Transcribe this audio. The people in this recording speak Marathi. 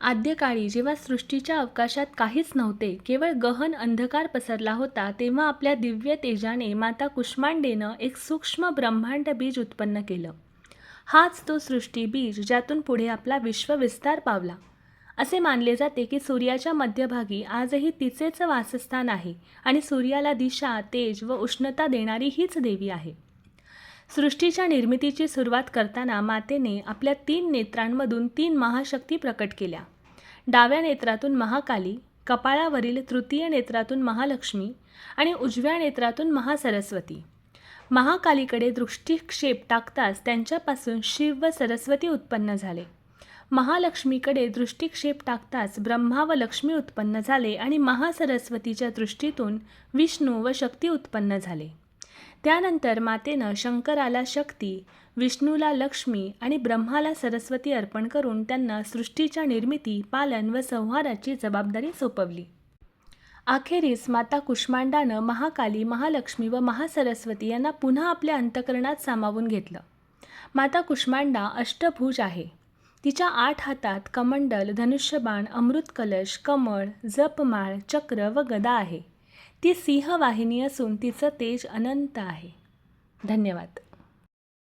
आद्यकाळी जेव्हा सृष्टीच्या अवकाशात काहीच नव्हते, केवळ गहन अंधकार पसरला होता, तेव्हा आपल्या दिव्य तेजाने माता कुष्मांडेनं एक सूक्ष्म ब्रह्मांड बीज उत्पन्न केलं. हाच तो सृष्टी बीज ज्यातून पुढे आपला विश्वविस्तार पावला. असे मानले जाते की सूर्याच्या मध्यभागी आजही तिचेच वासस्थान आहे आणि सूर्याला दिशा, तेज व उष्णता देणारी हीच देवी आहे. सृष्टीच्या निर्मितीची सुरुवात करताना मातेने आपल्या 3 नेत्रांमधून 3 महाशक्ती प्रकट केल्या. डाव्या नेत्रातून महाकाली, कपाळावरील तृतीय नेत्रातून महालक्ष्मी आणि उजव्या नेत्रातून महासरस्वती. महाकालीकडे दृष्टिक्षेप टाकताच त्यांच्यापासून शिव व सरस्वती उत्पन्न झाले. महालक्ष्मीकडे दृष्टिक्षेप टाकताच ब्रह्मा व लक्ष्मी उत्पन्न झाले आणि महासरस्वतीच्या दृष्टीतून विष्णू व शक्ती उत्पन्न झाले. त्यानंतर मातेनं शंकराला शक्ती, विष्णूला लक्ष्मी आणि ब्रह्माला सरस्वती अर्पण करून त्यांना सृष्टीच्या निर्मिती, पालन व संहाराची जबाबदारी सोपवली. अखेरीस माता कुष्मांडानं महाकाली, महालक्ष्मी व महासरस्वती यांना पुन्हा आपल्या अंतःकरणात सामावून घेतलं. माता कुष्मांडा अष्टभुज आहे. तिच्या 8 हातात कमंडल, धनुष्यबाण, अमृतकलश, कमळ, जपमाळ, चक्र व गदा आहे. ती सिंहवाहिनी असून तिचं तेज अनंत आहे. धन्यवाद.